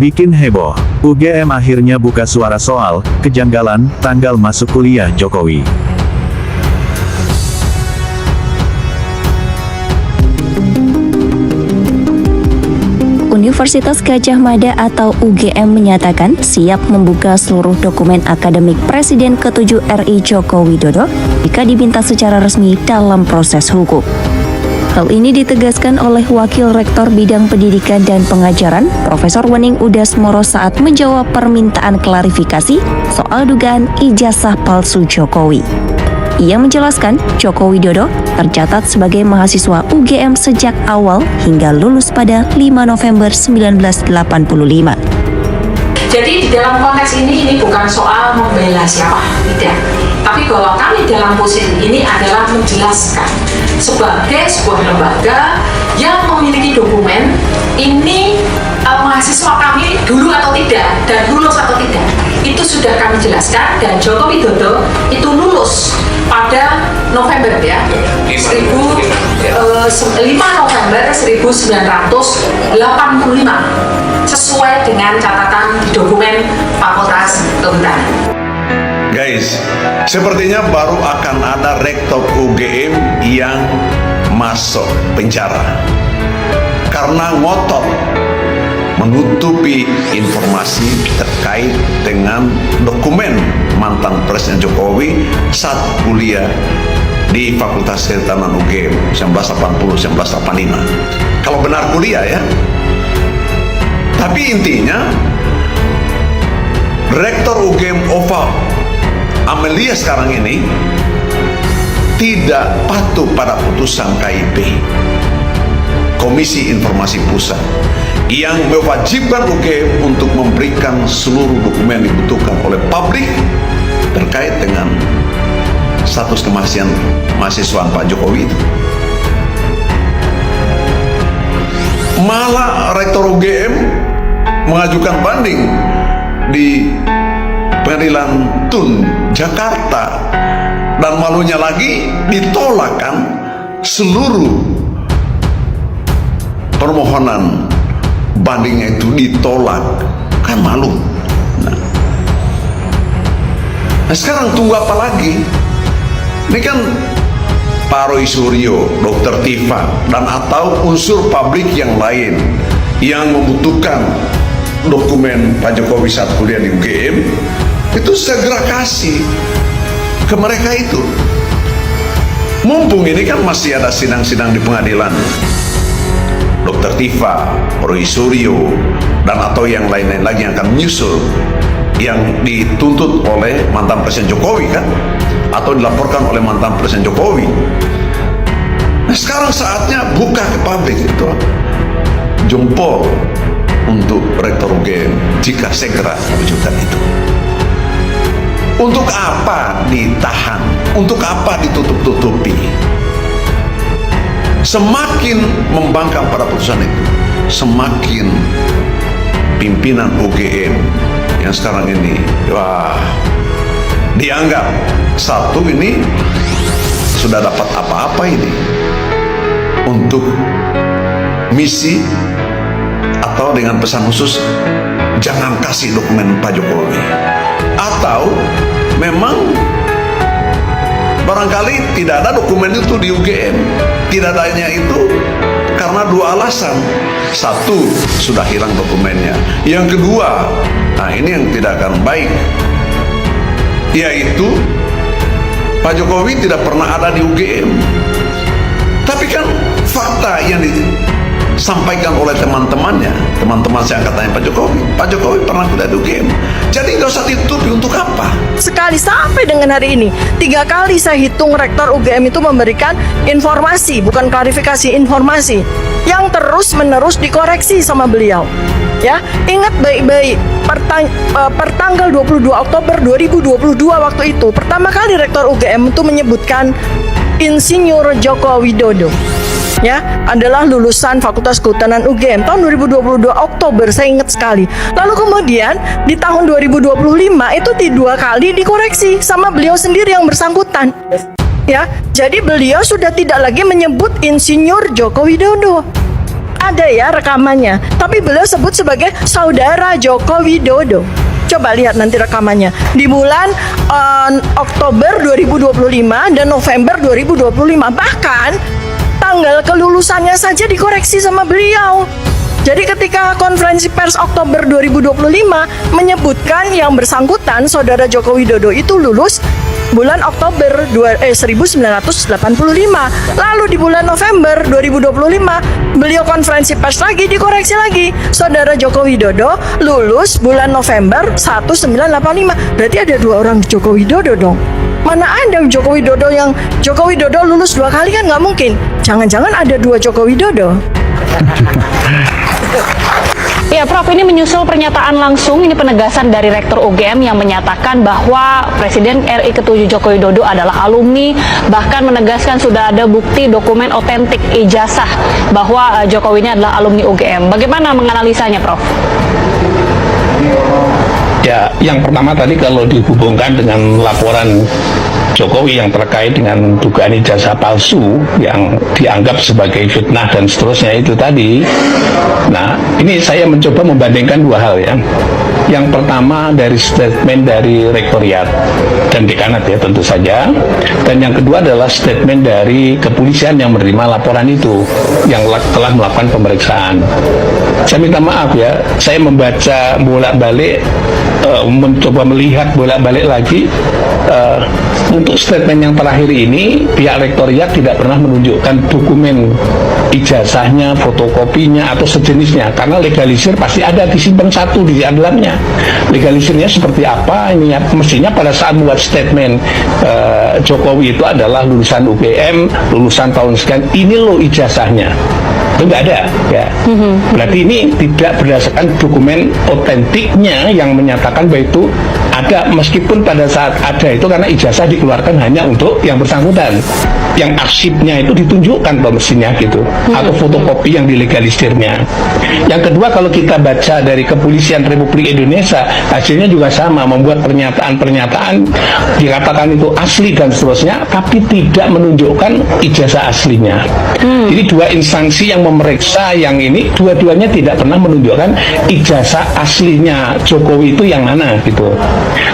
Bikin heboh, UGM akhirnya buka suara soal kejanggalan tanggal masuk kuliah Jokowi. Universitas Gadjah Mada atau UGM menyatakan siap membuka seluruh dokumen akademik Presiden ke-7 RI Joko Widodo jika diminta secara resmi dalam proses hukum. Hal ini ditegaskan oleh Wakil Rektor Bidang Pendidikan dan Pengajaran, Profesor Wening Udasmoro saat menjawab permintaan klarifikasi soal dugaan ijazah palsu Jokowi. Ia menjelaskan Joko Widodo tercatat sebagai mahasiswa UGM sejak awal hingga lulus pada 5 November 1985. Jadi di dalam konteks ini bukan soal membela siapa, tidak. Tapi bahwa kami dalam posisi ini adalah menjelaskan sebagai sebuah lembaga yang memiliki dokumen ini mahasiswa kami dulu atau tidak dan lulus atau tidak. Itu sudah kami jelaskan dan Joko Widodo itu lulus pada November ya, 5 November 1985 sesuai dengan catatan di dokumen Fakultas Kehutanan. Guys, sepertinya baru akan ada rektor UGM yang masuk penjara karena ngotot menutupi informasi terkait dengan dokumen mantan Presiden Jokowi saat kuliah di Fakultas Kehutanan UGM 1980-1985. Kalau benar kuliah ya. Tapi intinya Rektor UGM Ova Amelia sekarang ini tidak patuh pada putusan KIP, Komisi Informasi Pusat, yang mewajibkan UGM untuk memberikan seluruh dokumen yang dibutuhkan oleh publik terkait dengan status kemahasiswaan Pak Jokowi itu. Malah Rektor UGM mengajukan banding di Pengadilan Tun Jakarta, dan malunya lagi ditolakkan seluruh permohonan bandingnya itu ditolak, kan malu. Nah sekarang tunggu apa lagi? Ini kan Pak Roy Suryo, Dr. Tifa, dan atau unsur publik yang lain yang membutuhkan dokumen Pak Jokowi saat kuliah di UGM itu segera kasih ke mereka itu. Mumpung ini kan masih ada sidang-sidang di pengadilan, Dr. Tifa, Roy Suryo, dan atau yang lain-lain lagi yang akan menyusul yang dituntut oleh mantan Presiden Jokowi kan, atau dilaporkan oleh mantan Presiden Jokowi. Nah sekarang saatnya buka ke publik itu. Jempol untuk Rektor UGM jika segera mewujudkan itu. Untuk apa ditahan? Untuk apa ditutup-tutupi? Semakin membangkang pada putusan itu, semakin pimpinan UGM yang sekarang ini dianggap satu ini sudah dapat apa-apa ini untuk misi atau dengan pesan khusus jangan kasih dokumen Pak Jokowi, atau memang barangkali tidak ada dokumen itu di UGM. Tidak adanya itu karena dua alasan. Satu, sudah hilang dokumennya. Yang kedua, nah ini yang tidak akan baik, yaitu Pak Jokowi tidak pernah ada di UGM. Tapi kan fakta yang disampaikan oleh teman-temannya, teman-teman seangkatannya Pak Jokowi pernah kuliah di UGM. Jadi nggak usah ditutupi. Untuk apa? Sekali sampai dengan hari ini 3 kali saya hitung Rektor UGM itu memberikan informasi, bukan klarifikasi, informasi yang terus-menerus dikoreksi sama beliau. Ya, ingat baik-baik per tanggal 22 Oktober 2022 waktu itu pertama kali Rektor UGM itu menyebutkan Insinyur Joko Widodo ya adalah lulusan Fakultas Kehutanan UGM tahun 2022 Oktober, saya ingat sekali. Lalu kemudian di tahun 2025 itu 2 kali dikoreksi sama beliau sendiri yang bersangkutan. Ya, jadi beliau sudah tidak lagi menyebut Insinyur Joko Widodo. Ada ya rekamannya, tapi beliau sebut sebagai saudara Joko Widodo. Coba lihat nanti rekamannya. Di bulan Oktober 2025 dan November 2025. Bahkan tanggal kelulusannya saja dikoreksi sama beliau. Jadi ketika konferensi pers Oktober 2025 menyebutkan yang bersangkutan saudara Joko Widodo itu lulus bulan Oktober 1985. Lalu di bulan November 2025 beliau konferensi pers lagi, dikoreksi lagi. Saudara Joko Widodo lulus bulan November 1985. Berarti ada 2 orang Joko Widodo dong. Mana ada Joko Widodo yang Joko Widodo lulus 2 kali, kan nggak mungkin. Jangan-jangan ada 2 Joko Widodo. Ya, Prof, ini menyusul pernyataan langsung, ini penegasan dari Rektor UGM yang menyatakan bahwa Presiden RI ke-7 Joko Widodo adalah alumni, bahkan menegaskan sudah ada bukti dokumen otentik ijazah bahwa Jokowi ini adalah alumni UGM. Bagaimana menganalisanya, Prof? Ya, yang pertama tadi kalau dihubungkan dengan laporan Jokowi yang terkait dengan dugaan ijazah palsu yang dianggap sebagai fitnah dan seterusnya itu tadi. Nah, ini saya mencoba membandingkan 2 hal ya. Yang pertama dari statement dari Rektoriat dan Dekanat ya tentu saja. Dan yang kedua adalah statement dari kepolisian yang menerima laporan itu, yang telah melakukan pemeriksaan. Saya minta maaf ya, saya membaca bolak-balik, mencoba melihat bolak-balik lagi. Untuk statement yang terakhir ini, pihak Rektoriat tidak pernah menunjukkan dokumen ijazahnya, fotokopinya atau sejenisnya, karena legalisir pasti ada disimpan satu di dalamnya. Legalisirnya seperti apa ini ya, mestinya pada saat membuat statement Jokowi itu adalah lulusan UGM, lulusan tahun sekian, ini loh ijazahnya. Itu nggak ada ya. Berarti ini tidak berdasarkan dokumen otentiknya yang menyatakan bahwa itu ada, meskipun pada saat ada itu karena ijazah dikeluarkan hanya untuk yang bersangkutan, yang arsipnya itu ditunjukkan mestinya gitu, atau fotokopi yang dilegalisirnya. Yang kedua, kalau kita baca dari Kepolisian Republik Indonesia, hasilnya juga sama, membuat pernyataan-pernyataan dikatakan itu asli dan seterusnya, tapi tidak menunjukkan ijazah aslinya. Jadi 2 instansi yang memeriksa yang ini, dua-duanya tidak pernah menunjukkan ijazah aslinya Jokowi itu yang mana gitu.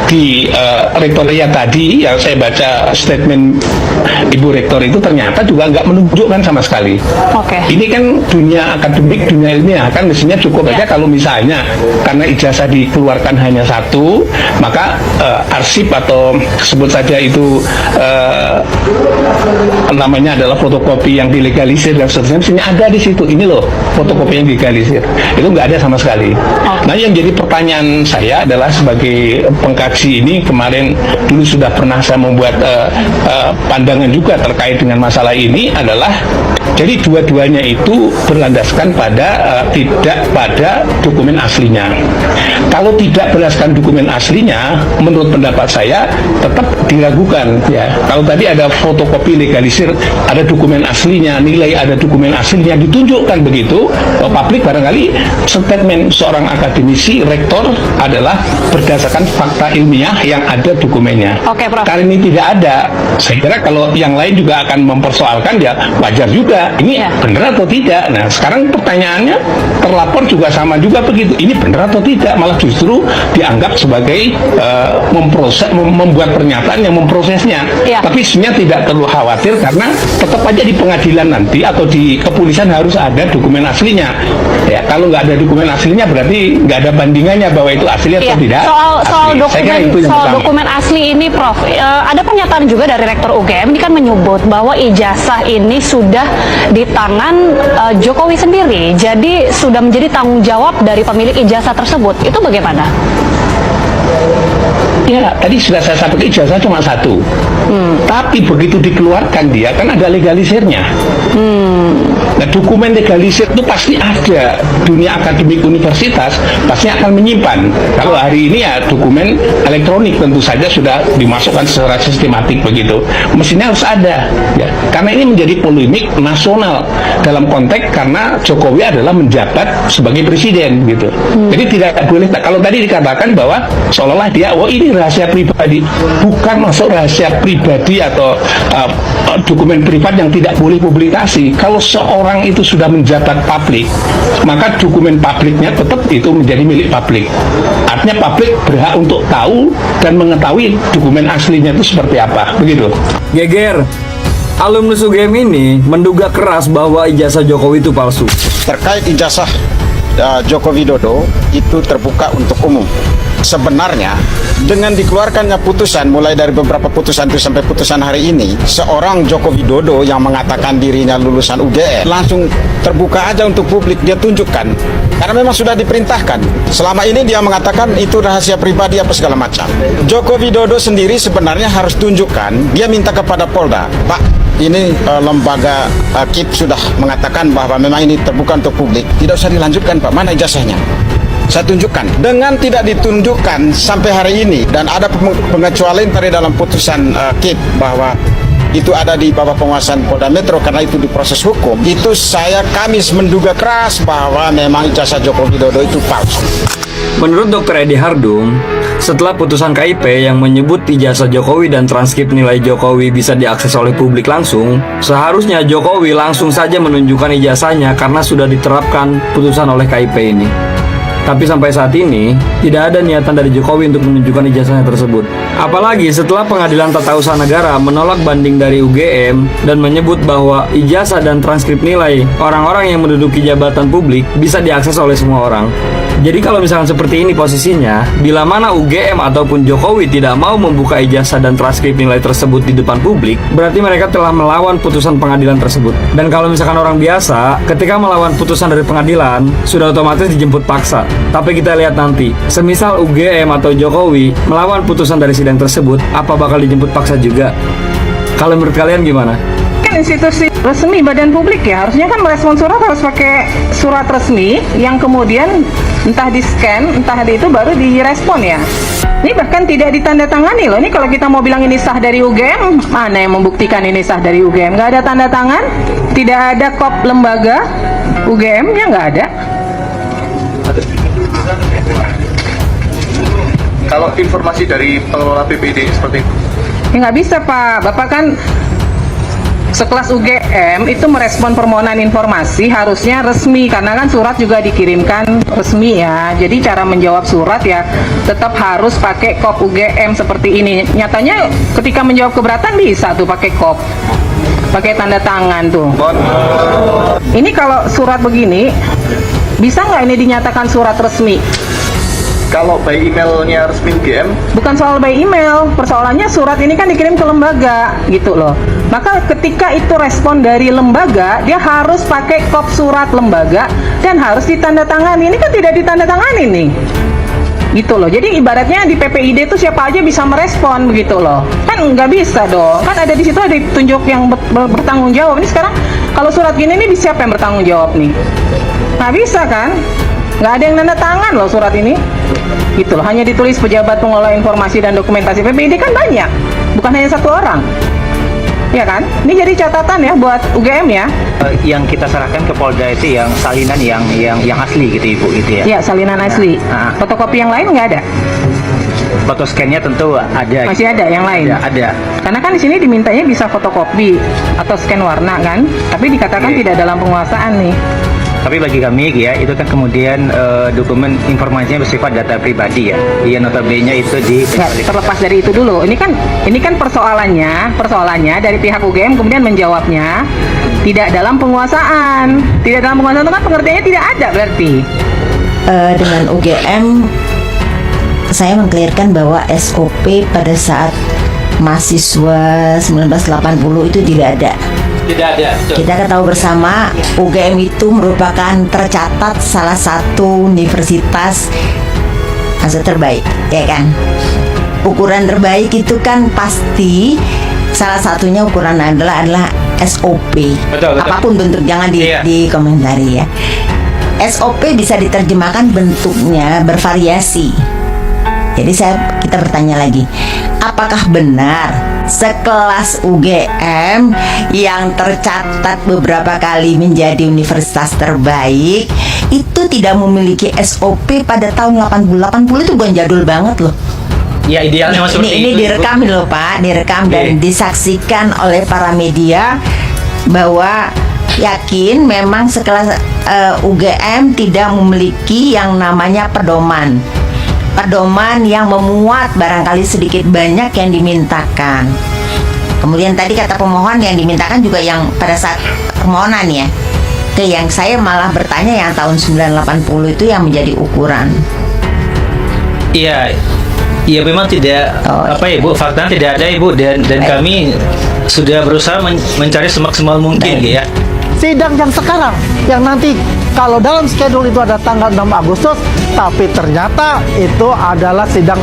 Di Rektoriat tadi yang saya baca statement Ibu Rektor itu ternyata juga nggak menunjukkan sama sekali. Ini kan dunia akademik, dunia ilmiah, kan mestinya cukup aja kalau misalnya karena ijazah dikeluarkan hanya 1, maka arsip atau sebut saja itu namanya adalah fotokopi yang dilegalisir dan seterusnya, mestinya ada di situ. Ini loh fotokopi yang dilegalisir, itu nggak ada sama sekali. Nah, yang jadi pertanyaan saya adalah sebagai pengkaji ini, kemarin dulu sudah pernah saya membuat pandangan juga terkait dengan masalah ini, adalah jadi dua-duanya itu berlandaskan pada tidak pada dokumen aslinya. Kalau tidak berdasarkan dokumen aslinya, menurut pendapat saya tetap diragukan ya. Kalau tadi ada fotokopi legalisir, ada dokumen aslinya, nilai ada dokumen aslinya ditunjukkan begitu, publik barangkali statement seorang akademisi rektor adalah berdasarkan fakta ilmiah yang ada dokumennya. Prof. Karena ini tidak ada, saya kira kalau yang lain juga akan mempersoalkan ya wajar juga. Ini benar atau tidak? Nah, sekarang pertanyaannya, terlapor juga sama juga begitu. Ini benar atau tidak? Malah justru dianggap sebagai membuat pernyataan yang memprosesnya. Tapi sebenarnya tidak perlu khawatir karena tetap aja di pengadilan nanti atau di kepolisian harus ada dokumen aslinya. Ya, kalau nggak ada dokumen aslinya berarti nggak ada bandingannya bahwa itu asli atau tidak. Soal dokumen asli ini, Prof, ada pernyataan juga dari Rektor UGM ini kan menyebut bahwa ijazah ini sudah di tangan Jokowi sendiri, jadi sudah menjadi tanggung jawab dari pemilik ijazah tersebut. Itu bagaimana? Ya, tadi sudah saya sampaikan ijazah cuma 1. Tapi begitu dikeluarkan dia kan ada legalisirnya. Nah, dokumen legalisir itu pasti ada. Dunia akademik universitas pasti akan menyimpan. Kalau hari ini ya dokumen elektronik tentu saja sudah dimasukkan secara sistematik begitu. Mestinya harus ada. Ya. Karena ini menjadi polemik nasional dalam konteks karena Jokowi adalah menjabat sebagai presiden gitu. Jadi tidak boleh. Kalau tadi dikatakan bahwa seolah-olah dia, oh ini rahasia pribadi. Bukan masuk rahasia pribadi atau dokumen privat yang tidak boleh publikasi. Kalau seorang itu sudah menjabat publik, maka dokumen publiknya tetap itu menjadi milik publik. Artinya publik berhak untuk tahu dan mengetahui dokumen aslinya itu seperti apa, begitu. Geger, alumnus UGM ini menduga keras bahwa ijazah Jokowi itu palsu. Terkait ijazah Joko Widodo itu terbuka untuk umum. Sebenarnya dengan dikeluarkannya putusan mulai dari beberapa putusan itu sampai putusan hari ini, seorang Joko Widodo yang mengatakan dirinya lulusan UGM langsung terbuka aja untuk publik, dia tunjukkan karena memang sudah diperintahkan. Selama ini dia mengatakan itu rahasia pribadi apa segala macam. Joko Widodo sendiri sebenarnya harus tunjukkan, dia minta kepada Polda, Pak, ini lembaga KIP sudah mengatakan bahwa memang ini terbuka untuk publik, tidak usah dilanjutkan Pak, mana ijazahnya? Saya tunjukkan. Dengan tidak ditunjukkan sampai hari ini dan ada pengecualian tadi dalam putusan KIP bahwa itu ada di bawah penguasaan Polda Metro karena itu diproses hukum, itu kami menduga keras bahwa memang ijazah Joko Widodo itu palsu. Menurut Dr. Edi Hardung, setelah putusan KIP yang menyebut ijazah Jokowi dan transkrip nilai Jokowi bisa diakses oleh publik langsung, seharusnya Jokowi langsung saja menunjukkan ijazahnya karena sudah diterapkan putusan oleh KIP ini. Tapi sampai saat ini, tidak ada niatan dari Jokowi untuk menunjukkan ijazahnya tersebut. Apalagi setelah Pengadilan Tata Usaha Negara menolak banding dari UGM dan menyebut bahwa ijazah dan transkrip nilai orang-orang yang menduduki jabatan publik bisa diakses oleh semua orang. Jadi kalau misalkan seperti ini posisinya, bila mana UGM ataupun Jokowi tidak mau membuka ijazah dan transkrip nilai tersebut di depan publik, berarti mereka telah melawan putusan pengadilan tersebut. Dan kalau misalkan orang biasa, ketika melawan putusan dari pengadilan, sudah otomatis dijemput paksa. Tapi kita lihat nanti, semisal UGM atau Jokowi melawan putusan dari sidang tersebut, apa bakal dijemput paksa juga? Kalau menurut kalian gimana? Kan institusi resmi badan publik ya, harusnya kan merespon surat harus pakai surat resmi yang kemudian entah di scan, entah di itu baru direspon ya. Ini bahkan tidak ditandatangani loh. Ini kalau kita mau bilang ini sah dari UGM, mana yang membuktikan ini sah dari UGM? Nggak ada tanda tangan, tidak ada kop lembaga UGM, ya nggak ada. Kalau informasi dari pengelola PPD seperti itu? Ya nggak bisa Pak, Bapak kan sekelas UGM itu merespon permohonan informasi harusnya resmi karena kan surat juga dikirimkan resmi ya. Jadi cara menjawab surat ya tetap harus pakai kop UGM seperti ini. Nyatanya ketika menjawab keberatan bisa tuh pakai kop, pakai tanda tangan tuh. Ini kalau surat begini bisa nggak ini dinyatakan surat resmi? Kalau by emailnya resmi UGM? Bukan soal by email, persoalannya surat ini kan dikirim ke lembaga gitu loh. Maka ketika itu respon dari lembaga, dia harus pakai kop surat lembaga dan harus ditandatangani. Ini kan tidak ditandatangani nih, gitu loh. Jadi ibaratnya di PPID itu siapa aja bisa merespon begitu loh. Kan nggak bisa dong. Kan ada di situ ada ditunjuk yang bertanggung jawab. Ini sekarang kalau surat gini nih siapa yang bertanggung jawab nih? Nggak bisa kan? Nggak ada yang nanda tangan loh surat ini, gitu loh. Hanya ditulis pejabat pengelola informasi dan dokumentasi PPID kan banyak, bukan hanya satu orang. Ya kan? Ini jadi catatan ya buat UGM ya. Yang kita serahkan ke Polda itu yang salinan yang asli gitu Ibu gitu ya. Iya, salinan asli. Fotokopi yang lain nggak ada. Foto scan-nya tentu ada. Masih ada yang lain? Ada. Karena kan di sini dimintanya bisa fotokopi atau scan warna kan, tapi dikatakan tidak dalam penguasaan nih. Tapi bagi kami ya itu kan kemudian dokumen informasinya bersifat data pribadi ya. Iya notabene itu terlepas dari itu dulu. Ini kan persoalannya dari pihak UGM kemudian menjawabnya tidak dalam penguasaan. Tidak dalam penguasaan itu kan pengertiannya tidak ada berarti. Dengan UGM saya mengklirkan bahwa SOP pada saat mahasiswa 1980 itu tidak ada. Tidak ada. Kita tahu bersama UGM itu merupakan tercatat salah satu universitas terbaik, ya kan? Ukuran terbaik itu kan pasti salah satunya ukuran adalah SOP. Betul. Apapun bentuk, jangan dikomentari ya. SOP bisa diterjemahkan bentuknya bervariasi. Jadi kita bertanya lagi, apakah benar sekelas UGM yang tercatat beberapa kali menjadi universitas terbaik itu tidak memiliki SOP pada tahun 80 itu bukan jadul banget loh. Ya idealnya mas Ini direkam loh Pak, direkam dan disaksikan oleh para media bahwa yakin memang sekelas UGM tidak memiliki yang namanya pedoman yang memuat barangkali sedikit banyak yang dimintakan. Kemudian tadi kata pemohon yang dimintakan juga yang pada saat permohonan ya. Yang saya malah bertanya yang tahun 980 itu yang menjadi ukuran. Iya, iya memang tidak Ibu, faktanya tidak ada Ibu dan kami sudah berusaha mencari semaksimal mungkin ya. Sidang yang sekarang yang nanti kalau dalam schedule itu ada tanggal 6 Agustus tapi ternyata itu adalah sidang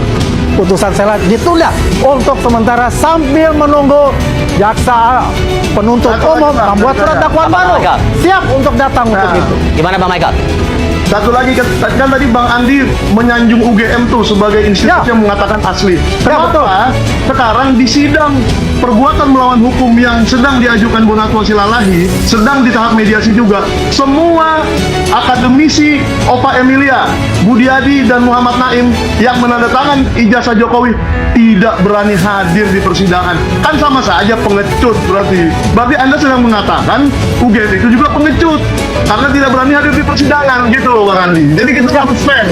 putusan selah ditunda untuk sementara sambil menunggu jaksa penuntut umum membuat surat dakwaan baru. Siap untuk datang untuk itu. Gimana Bang Michael? Satu lagi kan tadi Bang Andi menyanjung UGM tuh sebagai institusi yang mengatakan asli. Kenapa? Sekarang di sidang perbuatan melawan hukum yang sedang diajukan Bonatwa Silalahi sedang di tahap mediasi juga. Semua akademisi Opa Emilia, Budiadi dan Muhammad Naim yang menandatangan ijazah Jokowi tidak berani hadir di persidangan. Kan sama saja pengecut berarti. Berarti Anda sedang mengatakan UGM itu juga pengecut karena tidak berani hadir di persidangan gitu loh Bang Andi. Jadi kita harus fair.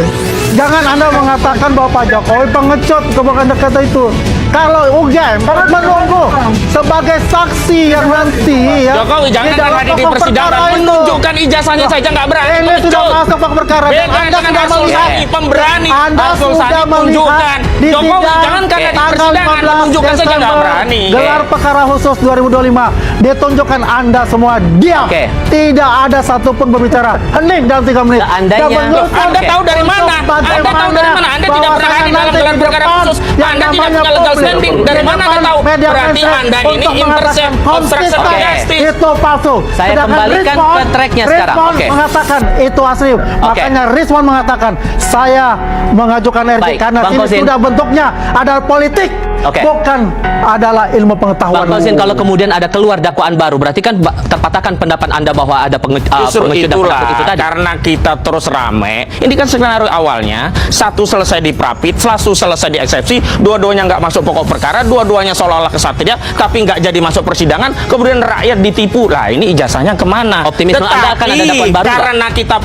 Jangan Anda mengatakan bahwa Pak Jokowi pengecut kebukan kata itu. Kalau UGM menunggu sebagai saksi yang nanti ya. Jokowi jangan hadir di persidangan, menunjukkan ijazahnya saja nggak berani. Ini sudah masuk ke perkara. Anda sudah melihat pemberani. Anda sudah melihat di Jokowi jangan hadir di persidangan, menunjukkan saja nggak berani. Gelar perkara khusus 2025 ditunjukkan Anda semua diam. Tidak ada satupun berbicara. Hening dalam 3 menit. Anda tahu dari mana? Anda tahu dari mana? Anda tidak pernah hadir dalam gelar perkara khusus. Anda tidak punya legal standing. Dari mana Anda tahu? Berarti Anda ini intercept obstruction of justice. Itu palsu. Saya kembalikan ke tracknya sekarang. Rizwan mengatakan itu asli. Makanya Rizwan mengatakan saya mengajukan RJ karena ini sudah bentuknya adalah politik. Bukan adalah ilmu pengetahuan. Bang Kosin, kalau kemudian ada keluar dakwaan baru, berarti kan terpatahkan pendapat Anda bahwa ada Justru itulah, itu tadi. karena kita terus rame. Ini kan skenario awalnya, satu selesai di Prapit, satu selesai di eksepsi, dua-duanya nggak masuk pokok perkara, dua-duanya seolah-olah kesatria, tapi nggak jadi masuk persidangan, kemudian rakyat ditipu. Lah ini ijazahnya kemana? Optimisme Anda akan ada dakwaan baru karena kita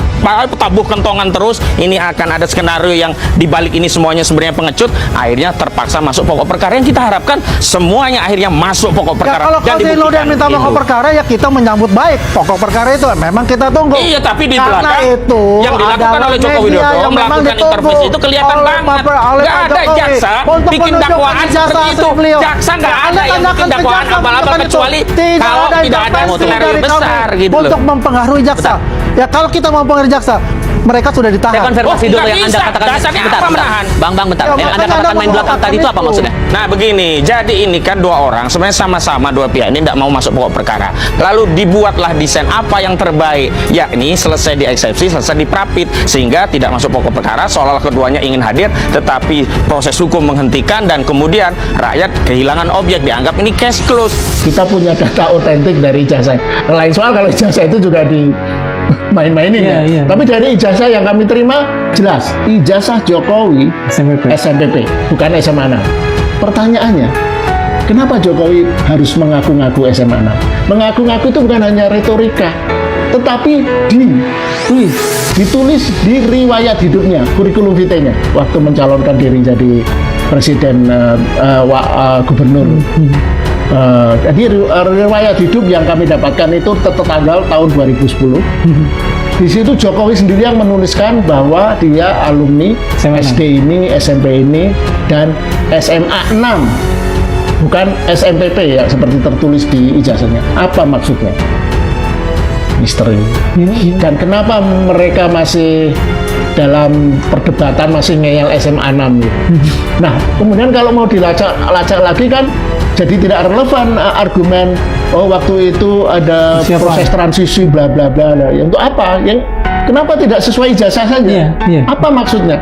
tabuh kentongan terus, ini akan ada skenario yang dibalik ini semuanya sebenarnya pengecut, akhirnya terpaksa masuk pokok perkara. Yang kita harapkan semuanya akhirnya masuk pokok perkara. Kalau Kasino dia minta pokok perkara ya kita menyambut baik pokok perkara itu memang kita tunggu. Iya, tapi di karena belakang itu yang dilakukan oleh Joko Widodo melakukan intervensi itu kelihatan banget. Nggak ada jaksa bikin dakwaan seperti itu. Jaksa nggak ada yang bikin dakwaan abal-abal kecuali kalau tidak ada skenario besar gitu loh. Untuk mempengaruhi jaksa. Ya kalau kita mempengaruhi jaksa, mereka sudah ditahan. Saya konfirmasi dulu yang Anda katakan. Bentar. Bang, bentar. Yang Anda katakan main belakang tadi itu apa maksudnya? Nah begini, jadi ini kan dua orang sebenarnya sama-sama dua pihak ini tidak mau masuk pokok perkara. Lalu dibuatlah desain apa yang terbaik, yakni selesai di eksepsi, selesai di Prapit, sehingga tidak masuk pokok perkara. Seolah-olah keduanya ingin hadir, tetapi proses hukum menghentikan dan kemudian rakyat kehilangan objek, dianggap ini case close. Kita punya data otentik dari ijazah. Lain soal kalau ijazah itu juga di main-mainin ya. Tapi dari ijazah yang kami terima jelas ijazah Jokowi SMPP bukan SMA 6. Pertanyaannya, kenapa Jokowi harus mengaku-ngaku SMA 6? Mengaku-ngaku itu bukan hanya retorika, tetapi ditulis di riwayat hidupnya, kurikulum vitae-nya waktu mencalonkan diri jadi presiden gubernur. Jadi riwayat hidup yang kami dapatkan itu tanggal tahun 2010. Di situ Jokowi sendiri yang menuliskan bahwa dia alumni SD ini, SMP ini, dan SMA 6, bukan SMPP ya seperti tertulis di ijazahnya. Apa maksudnya? Misteri. Dan kenapa mereka masih dalam perdebatan masih ngeyel SMA 6 gitu. Nah, kemudian kalau mau dilacak lagi kan jadi tidak relevan argumen waktu itu ada proses transisi bla bla bla. Ya, untuk apa? Yang kenapa tidak sesuai ijazah saja? Apa maksudnya?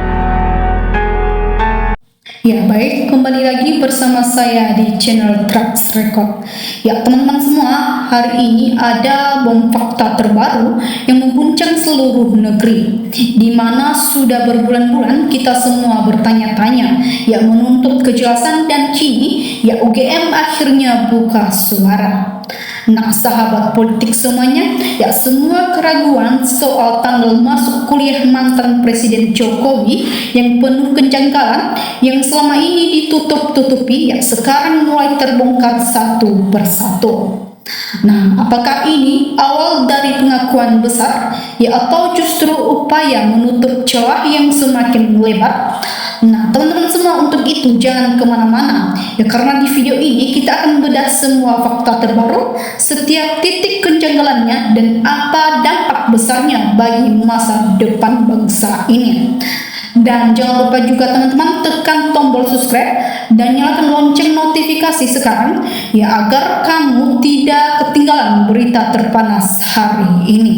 Ya baik, kembali lagi bersama saya di channel Trax Record. Ya teman-teman semua, hari ini ada bom fakta terbaru yang mengguncang seluruh negeri, di mana sudah berbulan-bulan kita semua bertanya-tanya, ya menuntut kejelasan, dan kini ya UGM akhirnya buka suara. Nah sahabat politik semuanya, ya semua keraguan soal tanggal masuk kuliah mantan Presiden Jokowi yang penuh kejanggalan yang selama ini ditutup-tutupi, ya sekarang mulai terbongkar satu persatu. Nah, apakah ini awal dari pengakuan besar, ya atau justru upaya menutup celah yang semakin lebar? Nah, teman-teman semua, untuk itu jangan kemana-mana, ya karena di video ini kita akan bedah semua fakta terbaru, setiap titik kejanggalannya, dan apa dampak besarnya bagi masa depan bangsa ini. Dan jangan lupa juga teman-teman tekan tombol subscribe dan nyalakan lonceng notifikasi sekarang, ya agar kamu tidak ketinggalan berita terpanas hari ini.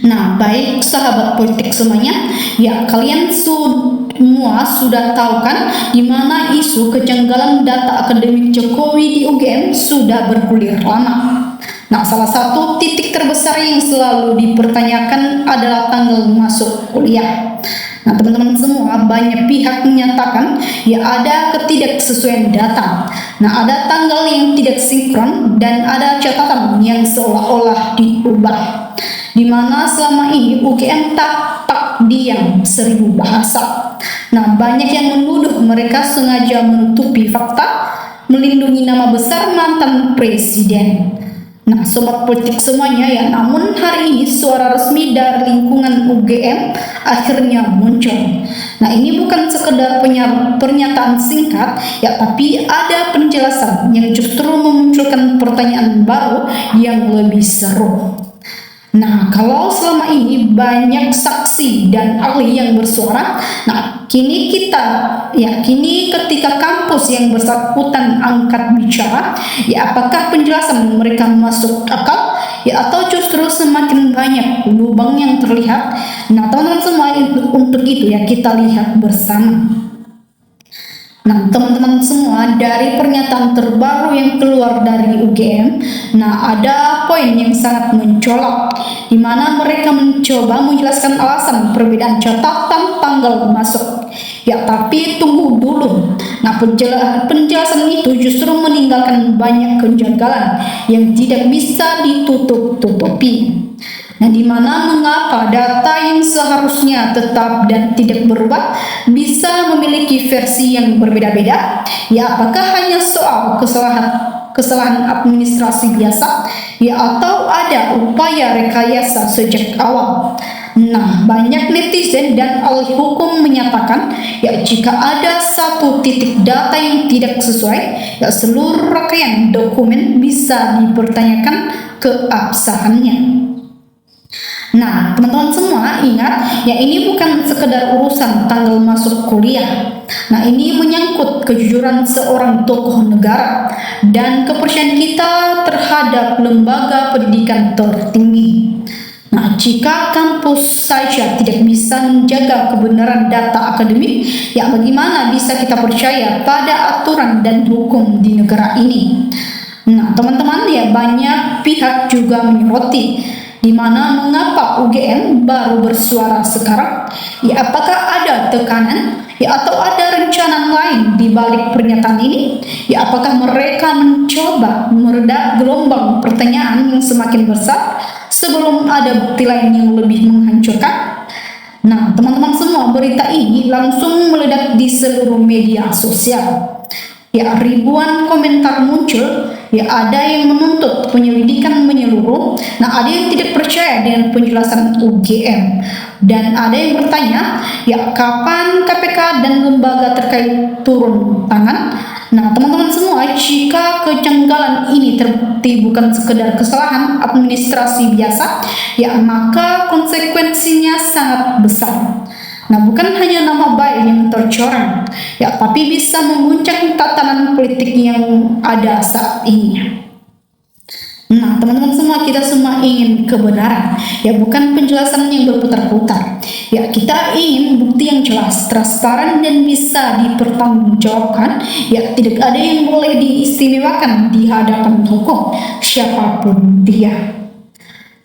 Nah baik sahabat politik semuanya, ya kalian semua sudah tahu kan di mana isu kejanggalan data akademik Jokowi di UGM sudah bergulir lama. Nah salah satu titik terbesar yang selalu dipertanyakan adalah tanggal masuk kuliah. Nah teman-teman semua, banyak pihak menyatakan ya ada ketidaksesuaian data. Nah ada tanggal yang tidak sinkron dan ada catatan yang seolah-olah diubah, di mana selama ini UGM tak diam 1000 bahasa. Nah banyak yang menuduh mereka sengaja menutupi fakta, melindungi nama besar mantan presiden. Nah sobat politik semuanya, ya namun hari ini suara resmi dari lingkungan UGM akhirnya muncul. Nah ini bukan sekedar pernyataan singkat, ya tapi ada penjelasan yang justru memunculkan pertanyaan baru yang lebih seru. Nah kalau selama ini banyak saksi dan ahli yang bersuara, nah kini ketika kampus yang bersangkutan angkat bicara, ya apakah penjelasan mereka masuk akal, ya atau justru semakin banyak lubang yang terlihat? Nah teman-teman semua, untuk itu ya kita lihat bersama. Nah teman-teman semua, dari pernyataan terbaru yang keluar dari UGM, nah ada poin yang sangat mencolok, di mana mereka mencoba menjelaskan alasan perbedaan catatan tanggal masuk. Ya tapi tunggu dulu, nah penjelasan itu justru meninggalkan banyak kejanggalan yang tidak bisa ditutup-tutupi. Nah, di mana mengapa data yang seharusnya tetap dan tidak berubah bisa memiliki versi yang berbeda-beda? Ya, apakah hanya soal kesalahan administrasi biasa, ya atau ada upaya rekayasa sejak awal? Nah, banyak netizen dan ahli hukum menyatakan, ya jika ada satu titik data yang tidak sesuai, ya seluruh rangkaian dokumen bisa dipertanyakan keabsahannya. Nah teman-teman semua ingat, ya ini bukan sekedar urusan tanggal masuk kuliah. Nah ini menyangkut kejujuran seorang tokoh negara dan kepercayaan kita terhadap lembaga pendidikan tertinggi. Nah jika kampus saja tidak bisa menjaga kebenaran data akademik, ya bagaimana bisa kita percaya pada aturan dan hukum di negara ini? Nah teman-teman, ya banyak pihak juga menyoroti di mana mengapa UGM baru bersuara sekarang? Ya apakah ada tekanan? Ya atau ada rencana lain di balik pernyataan ini? Ya apakah mereka mencoba meredam gelombang pertanyaan yang semakin besar sebelum ada bukti lain yang lebih menghancurkan? Nah teman-teman semua, berita ini langsung meledak di seluruh media sosial. Ya ribuan komentar muncul, ya ada yang menuntut penyelidikan menyeluruh, nah ada yang tidak percaya dengan penjelasan UGM, dan ada yang bertanya, ya kapan KPK dan lembaga terkait turun tangan? Nah teman-teman semua, jika kejanggalan ini terbukti bukan sekedar kesalahan administrasi biasa, ya maka konsekuensinya sangat besar. Nah bukan hanya nama baik yang tercoreng, ya tapi bisa mengguncang tatanan politik yang ada saat ini. Nah, teman-teman semua, kita semua ingin kebenaran, ya bukan penjelasan yang berputar-putar. Ya, kita ingin bukti yang jelas, transparan, dan bisa dipertanggungjawabkan. Ya, tidak ada yang boleh diistimewakan di hadapan hukum, siapapun dia.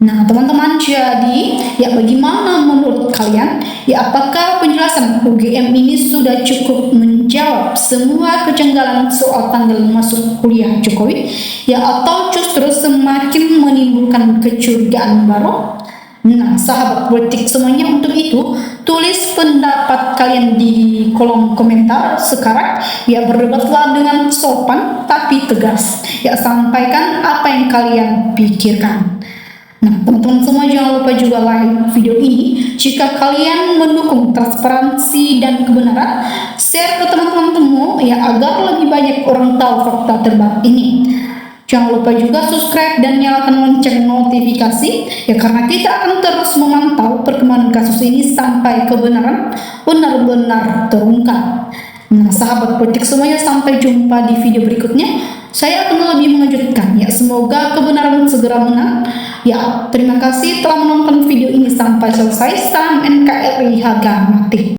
Nah, teman-teman, jadi ya bagaimana menurut kalian? Ya, apakah penjelasan UGM ini sudah cukup menjawab semua kejanggalan soal tanggal masuk kuliah Jokowi? Ya, atau justru semakin menimbulkan kecurigaan baru? Nah, sahabat politik semuanya, untuk itu tulis pendapat kalian di kolom komentar sekarang. Ya, berdebatlah dengan sopan tapi tegas. Ya, sampaikan apa yang kalian pikirkan. Nah, teman-teman semua, jangan lupa juga like video ini jika kalian mendukung transparansi dan kebenaran. Share ke teman-temanmu ya, agar lebih banyak orang tahu fakta terbaru ini. Jangan lupa juga subscribe dan nyalakan lonceng notifikasi ya, karena kita akan terus memantau perkembangan kasus ini sampai kebenaran benar-benar terungkap. Nah, sahabat politik semuanya, sampai jumpa di video berikutnya. Saya akan lebih mengejutkan ya, semoga kebenaran segera menang. Ya, terima kasih telah menonton video ini sampai selesai. Salam NKRI, harga mati.